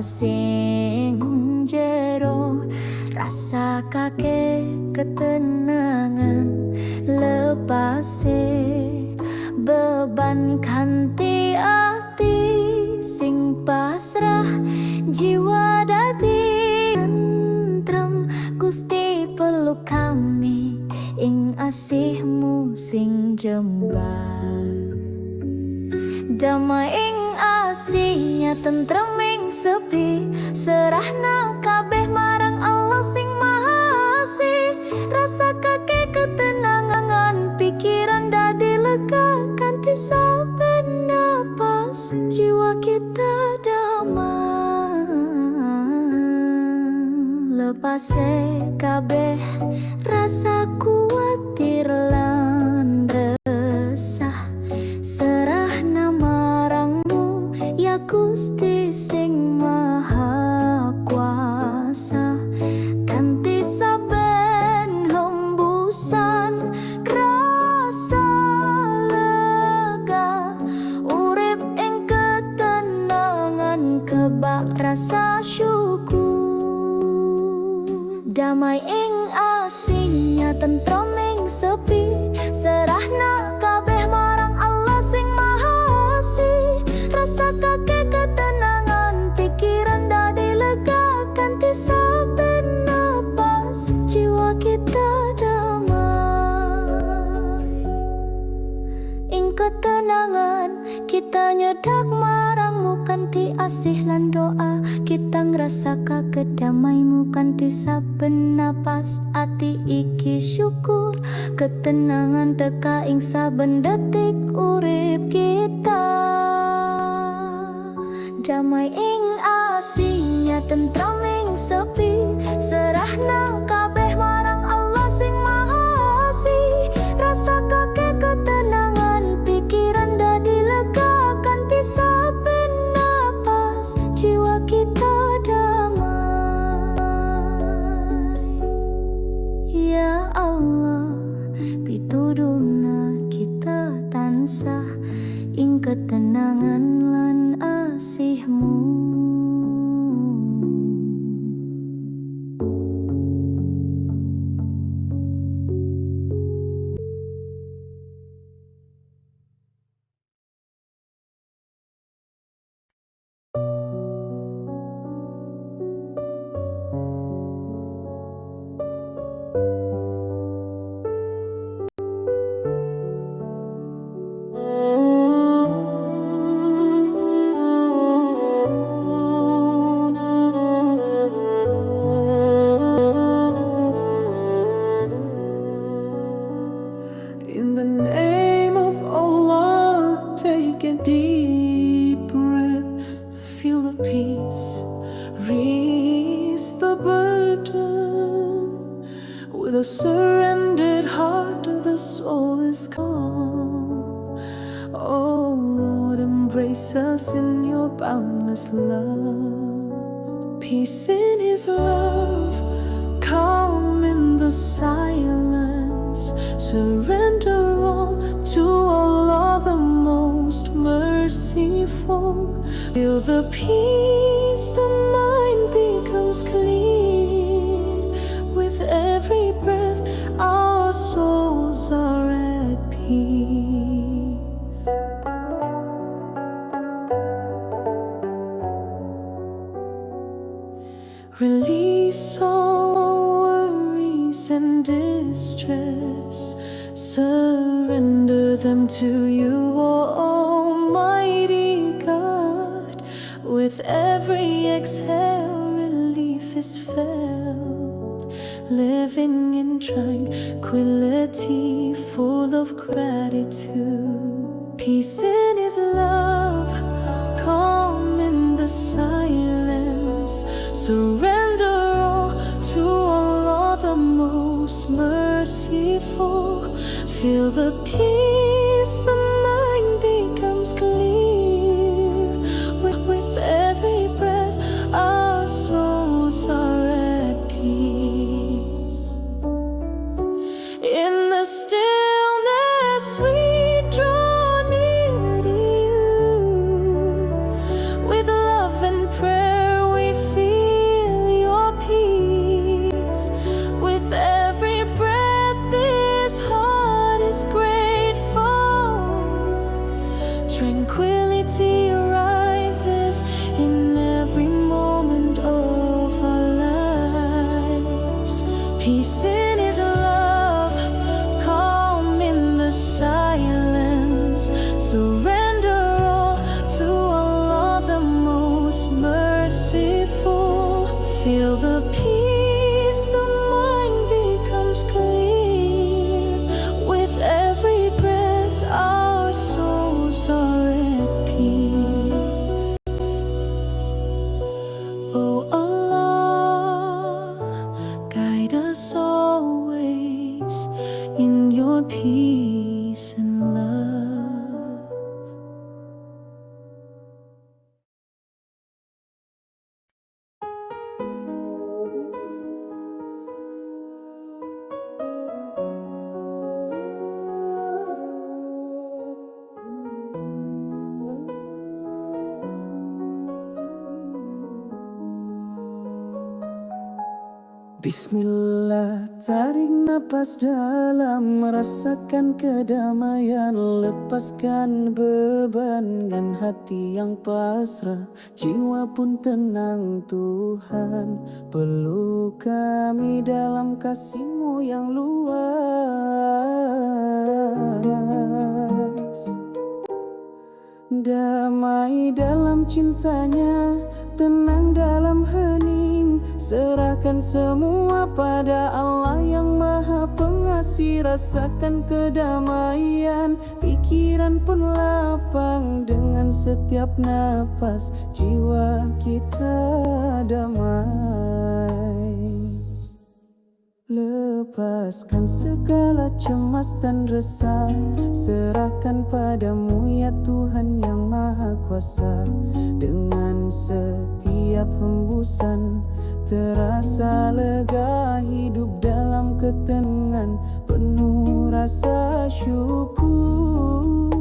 sing jero, rasa kake ketenangan, lepase beban kanthi ati sing pasrah, jiwa dadi tentrem. Gusti peluk kami ing asihmu sing jembar, damai ing asihnya tentrem ing sepi, serahna kabeh marang Allah sing Maha Asih. Rasa kake ketenangan, pikiran dadi lega kanthi saben napas, jiwa kita damai. Lepase kabeh rasa kuatir lan resah, serahna marangmu ya Gusti sing Maha Kuasa. Kanthi saben hembusan krasa lega, urip ing ketenangan kebak rasa syukur, damai ing asihnya tentrem ing sepi, serahna kabeh marang Allah sing Maha Asih. Rasa kake ketenangan, pikiran dadi lega kanthi saben napas, jiwa kita damai. Ing ketenangan kita nyedak marangmu kanthi asih lan doa, kita ngrasaka kedamaimu kanthi saben napas. Ati iki syukur, ketenangan teka ing saben detik urip kita, damai ing asihnya tentrem ing sepi, serahna kabeh marang Allah sing Maha Asih. Rasa kake ketenangan, pikiran dadi lega kanthi saben napas, jiwa kita damai. Ya Allah, pitulungna kita tansah ing ketenangan lan asihmu. In the name of Allah, take a deep breath, feel the peace, release the burden. With a surrendered heart, the soul is calm. Oh Lord, embrace us in your boundless love. Peace in His love, calm in the silence. Surrender all to Allah, the most merciful. Feel the peace, the mind becomes clear. With every breath, our souls are at peace. Release all worries and distress. Surrender them to you, O Almighty God. With every exhale, relief is felt. Living in tranquility, full of gratitude. Peace in His love, calm in the silence. Surrender all to Allah, the most merciful. Feel the peace, the mind becomes clear. With every breath, our souls are at peace. In the stillness, we draw near to you. With love and prayer, we Peace in His love, calm in the silence. Surrender all to Allah, the most merciful. Feel the peace, the mind becomes clear. With every breath, our souls are at peace. Oh Allah, guide us always in your peace and love. Bismillah, tarik napas dalam, merasakan kedamaian, lepaskan beban dengan hati yang pasrah, jiwa pun tenang. Tuhan, peluk kami dalam kasih-Mu yang luas. Damai dalam cintanya, tenang dalam hening. Serahkan semua pada Allah yang Maha Pengasih. Rasakan kedamaian, pikiran pun lapang. Dengan setiap napas, jiwa kita damai. Lepaskan segala cemas dan resah, serahkan padamu ya Tuhan yang Maha Kuasa. Dengan setiap hembusan, terasa lega, hidup dalam ketenangan, penuh rasa syukur.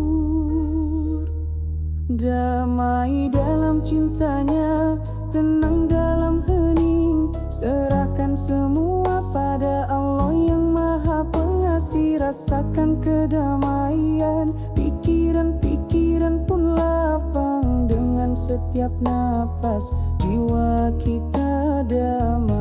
Damai dalam cintanya, tenang dalam hening. Serahkan semua pada Allah yang Maha Pengasih. Rasakan kedamaian, pikiran pun lapang. Dengan setiap napas, jiwa kita damai.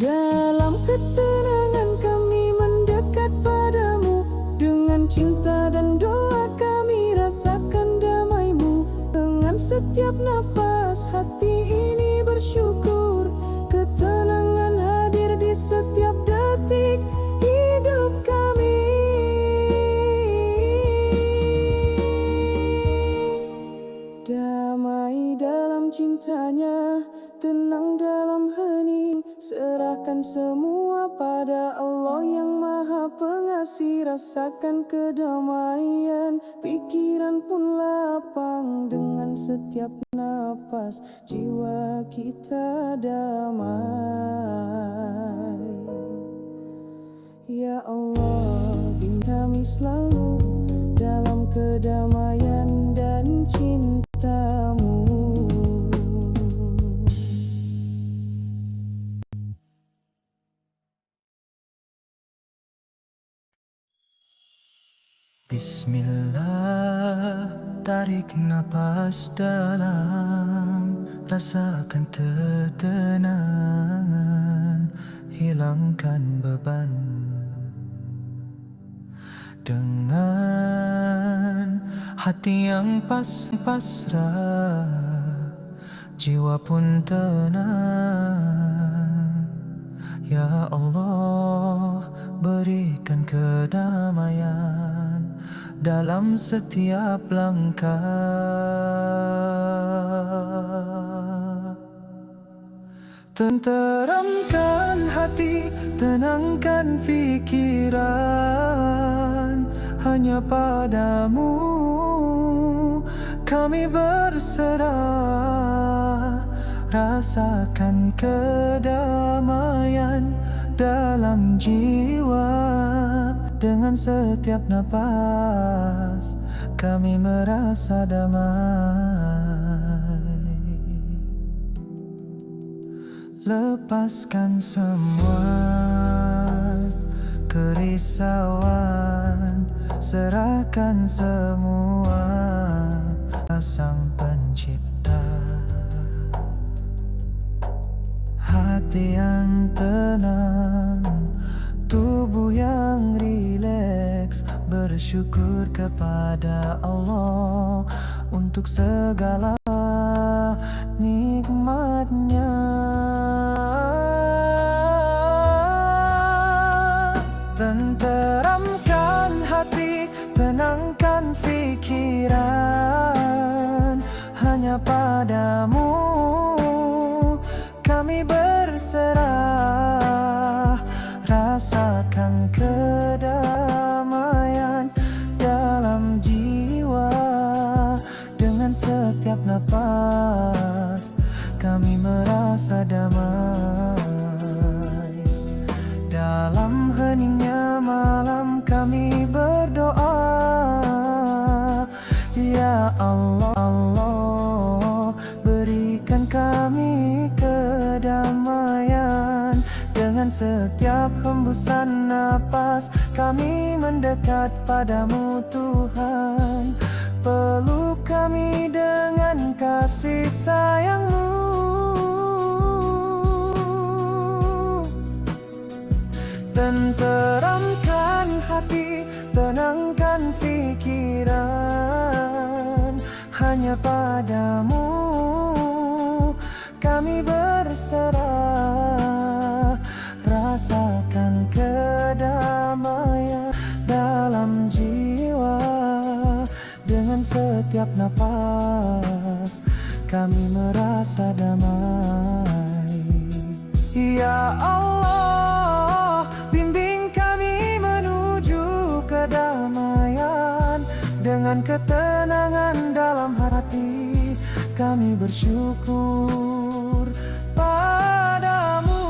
Dalam ketenangan kami mendekat padamu. Dengan cinta dan doa kami rasakan damai-Mu. Dengan setiap nafas, hati ini bersyukur. Ketenangan hadir di setiap detik hidup kami. Damai dalam cintanya, tenang dalam hening. Serahkan semua pada Allah yang Maha Pengasih. Rasakan kedamaian, pikiran pun lapang. Dengan setiap napas, jiwa kita damai. Ya Allah, bimbing kami selalu dalam kedamaian dan cinta-Mu. Bismillah, tarik napas dalam, rasakan ketenangan, hilangkan beban. Dengan hati yang pasrah, jiwa pun tenang. Ya Allah, berikan kedamaian dalam setiap langkah. Tenteramkan hati, tenangkan pikiran. Hanya padamu kami berserah. Rasakan kedamaian dalam jiwa. Dengan setiap napas, kami merasa damai. Lepaskan semua kerisauan, serahkan semua Sang Pencipta. hati yang tenang, tubuh yang rileks, bersyukur kepada Allah untuk segala nikmatnya. Tenteramkan hati, tenangkan pikiran, hanya padamu kami berserah. Rasakan kedamaian dalam jiwa, dengan setiap napas kami merasa damai. Dalam heningnya malam kami berdoa, ya Allah, Allah, berikan kami kedamaian. Dengan setiap hembusan napas kami mendekat padamu Tuhan. Peluk kami dengan kasih sayang-Mu. Tenteramkan hati, tenangkan pikiran, hanya padamu kami berserah. Rasakan kedamaian dalam jiwa, dengan setiap napas kami merasa damai. Ya Allah, bimbing kami menuju kedamaian. Dengan ketenangan dalam hati kami bersyukur padamu.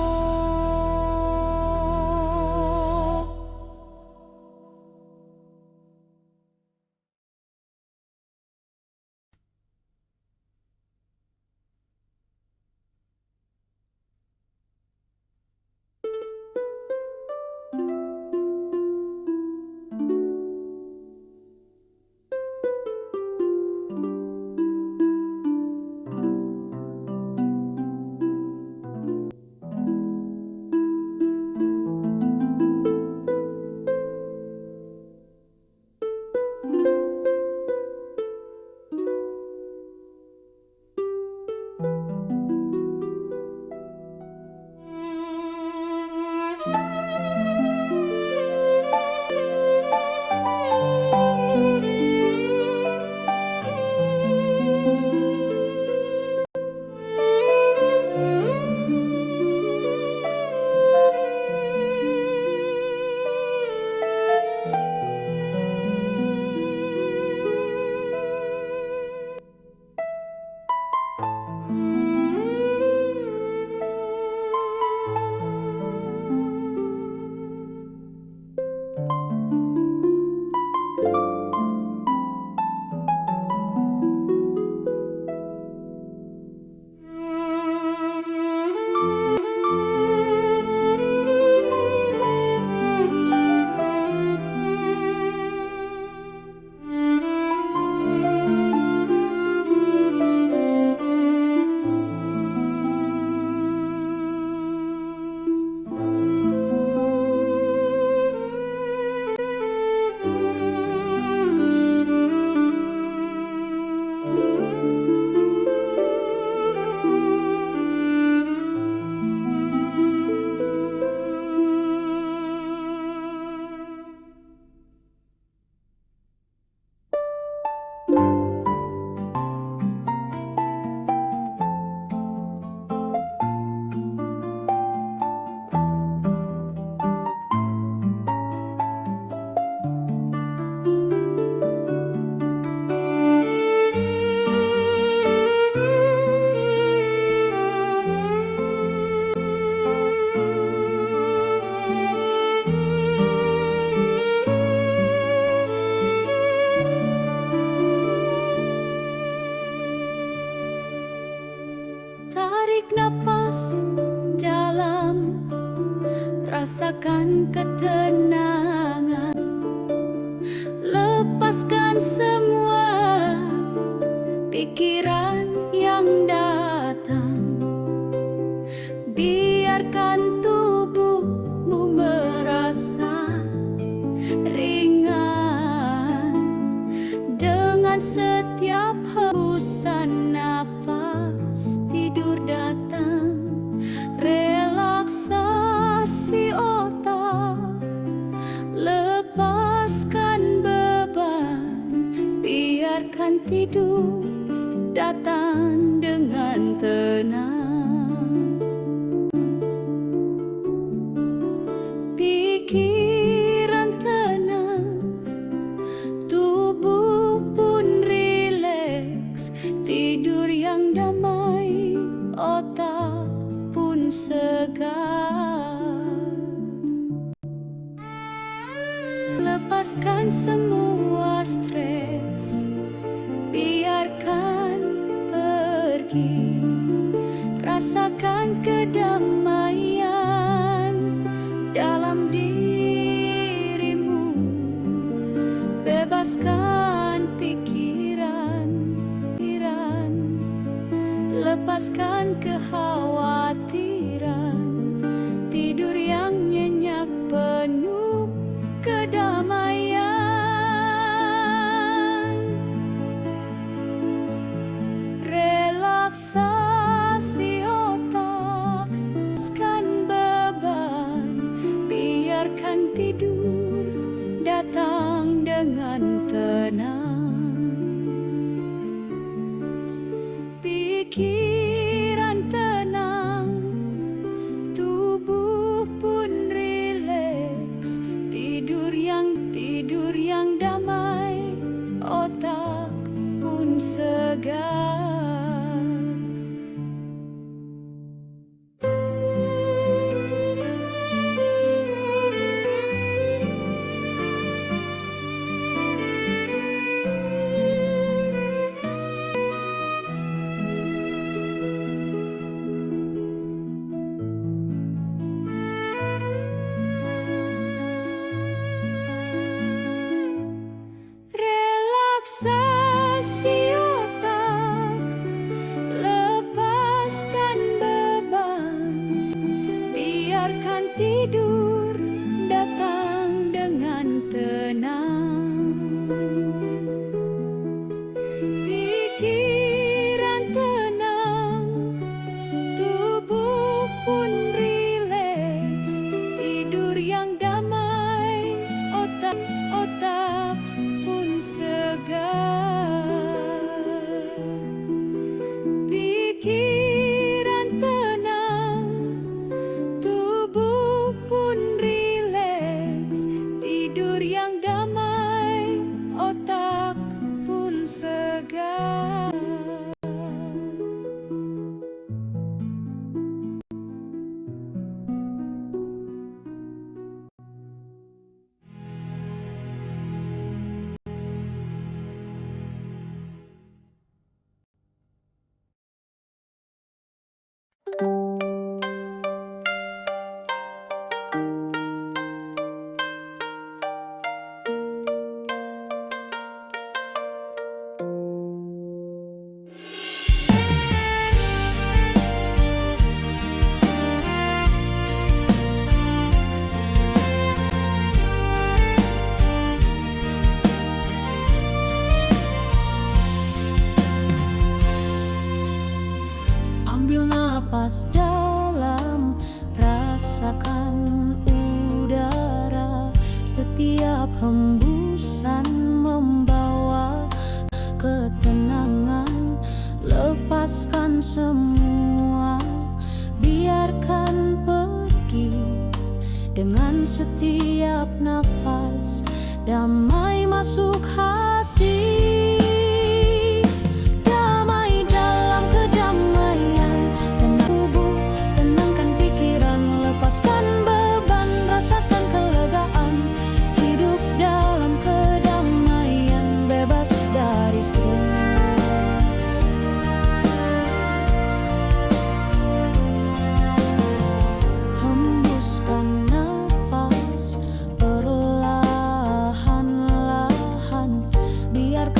rasakan ketenangan, lepaskan semua pikiran yang datang, biar tidur datang dengan tenang. Pikiran tenang, tubuh pun rileks, tidur yang damai, otak pun segar. Lepaskan semua stres, biarkan pergi, rasakan kedamaian dalam dirimu, bebaskan pikiran, lepaskan kekhawatiran, tidur yang nyenyak penuh kedamaian. Relaksasi otak, lepaskan beban, biarkan tidur datang dengan tenang. Pikiran tenang, tubuh pun rileks, tidur yang damai, otak pun segar. Relaksasi otak, lepaskan beban, biarkan tidur datang dengan tenang. Pikiran tenang, tubuh pun rileks, tidur yang damai, otak pun segar. Pikiran tenang, tubuh pun rileks, tidur yang damai, otak pun segar. Ambil napas dalam, rasakan udara, setiap hembusan membawa ketenangan. Lepaskan semua, biarkan pergi, dengan setiap napas damai masuk hati. Biar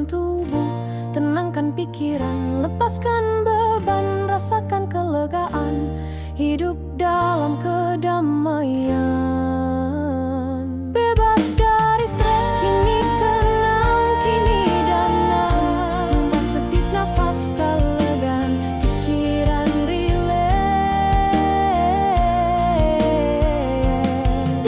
Tenangkan tubuh, tenangkan pikiran, lepaskan beban, rasakan kelegaan, hidup dalam kedamaian. Bebas dari stres, kini tenang, kini damai. Hembus setip nafas kelegaan, pikiran rileks.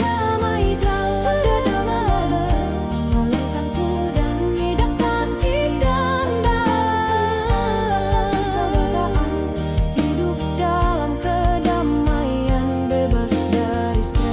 Damai dalam kedamaian, salurkan dan hidupkan pikiran dan hidup dalam kedamaian, bebas dari stres.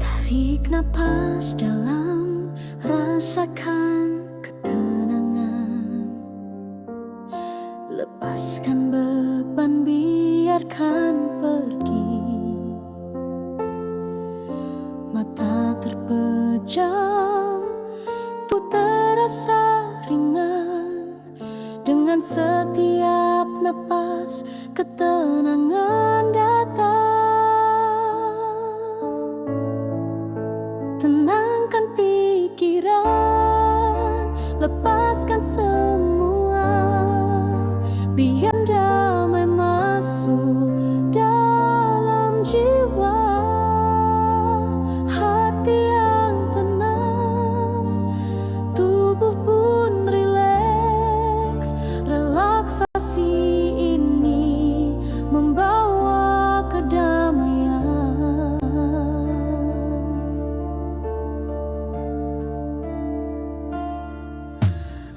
Tarik napas dalam, rasakan ketenangan. Lepaskan beban, biarkan pergi. Mata terpejam, tubuh terasa ringan. Dengan setiap napas, ketenangan datang. Tenangkan pikiran, lepaskan semua, biar damai masuk dalam jiwa. Hati yang tenang, tubuh pun rileks. Relaksasi ini membawa kedamaian.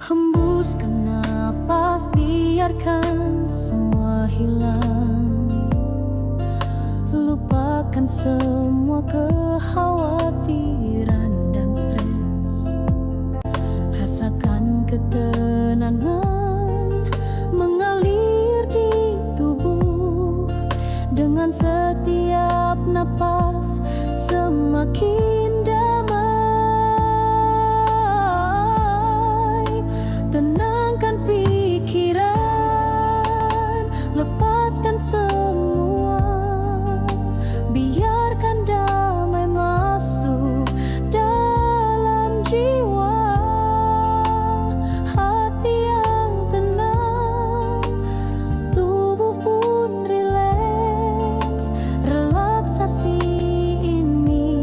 Hembuskan napas, biarkan semua hilang. Lupakan semua kekhawatiran dan stres. Rasakan ketenangan mengalir di tubuh. Dengan setiap napas semakin damai. Tenangkan pikiran, lepaskan semua, biarkan damai masuk dalam jiwa. Hati yang tenang, tubuh pun rileks. Relaksasi ini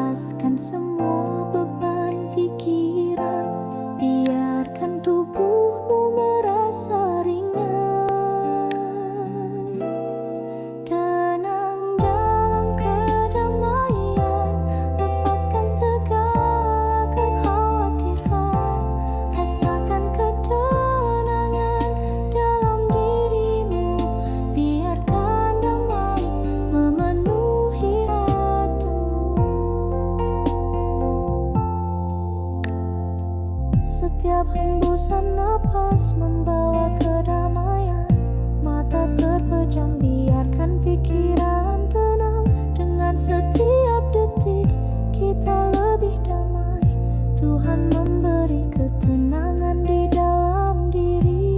lepaskan semua beban pikiran, biarkan tubuhmu merasa ringan. Tenang dalam kedamaian, lepaskan segala kekhawatiran, rasakan ketenangan dalam dirimu, biarkan damai memenuhi hatimu. Setiap hembusan napas membawa kedamaian, mata terpejam, biarkan pikiran tenang. Dengan setiap detik kita lebih damai, Tuhan memberi ketenangan di dalam diri.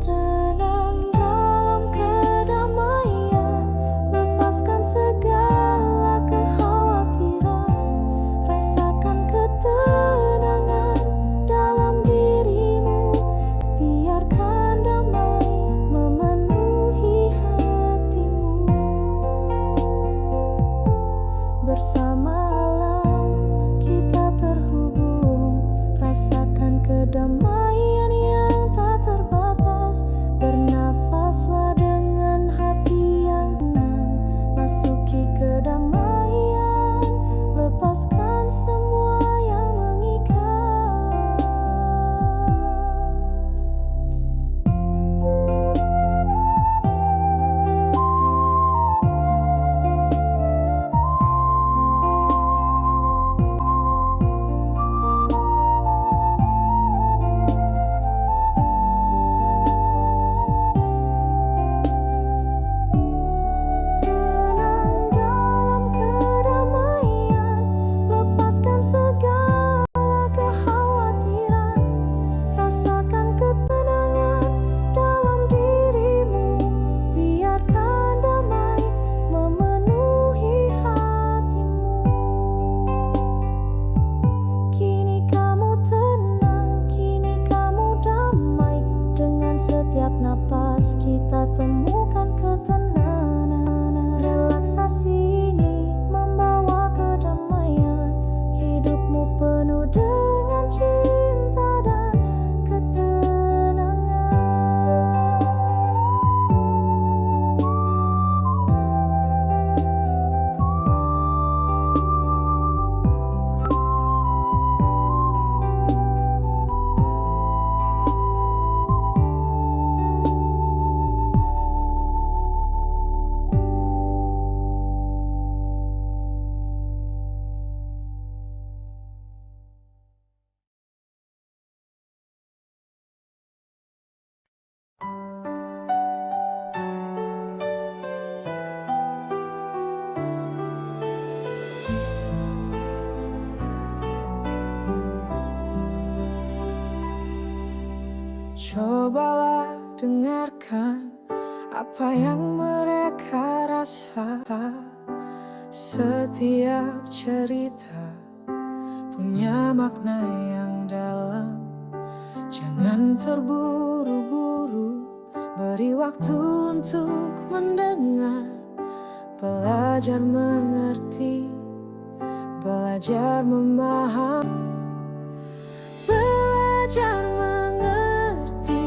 Tenang dalam kedamaian, lepaskan segala kekhawatiran, rasakan ketenangan dalam dirimu, biarkan damai memenuhi hatimu. Bersama alam kita terhubung, rasakan kedamaian yang tak terbatas. Bernafaslah dengan hati yang tenang, masuki kedamaian, lepaskan semua yang mengikat. Tenang dalam kedamaian, lepaskan segala kekhawatiran, rasakan ketenangan dalam dirimu, biarkan damai memenuhi hatimu. Kini kamu tenang, kini kamu damai. Dengan setiap napas kita temukan ketenangan. Relaksasi ini membawa kedamaian, hidupmu penuh dengan cinta dan ketenangan. Cobalah dengarkan apa yang mereka rasa. Setiap cerita punya makna yang dalam. Jangan terburu-buru, beri waktu untuk mendengar. Belajar mengerti, belajar memahami. Belajar mengerti,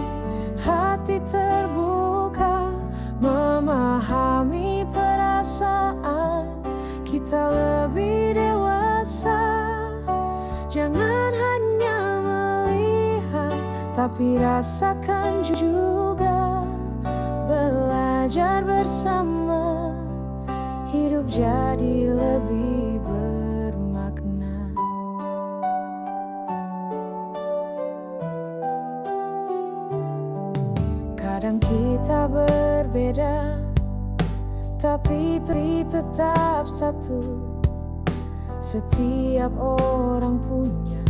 hati terbuka, memahami perasaan kita lebih dewasa. Jangan hanya melihat, tapi rasakan juga. Belajar bersama, hidup jadi lebih bermakna. Kadang kita berbeda, tapi tetap satu. Setiap orang punya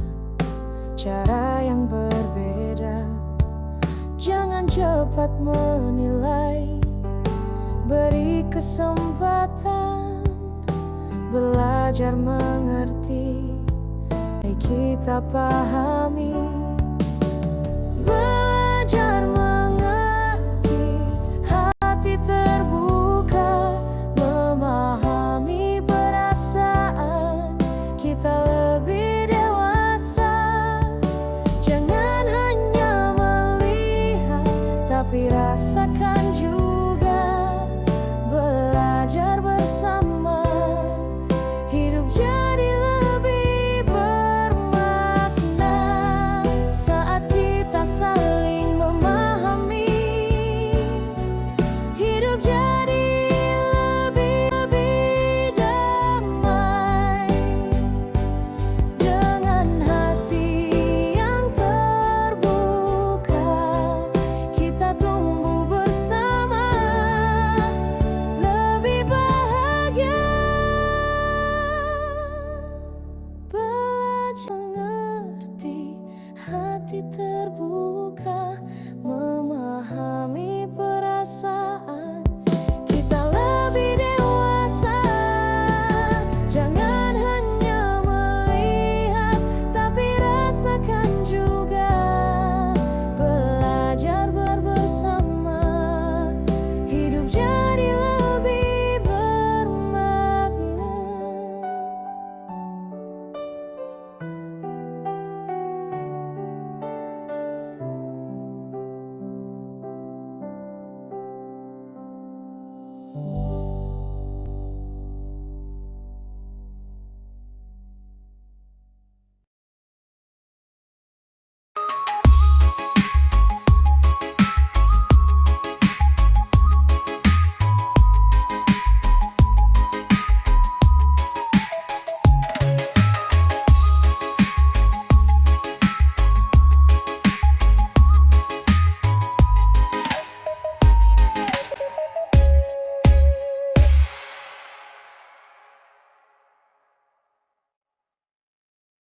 cara yang berbeda. Jangan cepat menilai, beri kesempatan. Belajar mengerti, mari kita pahami.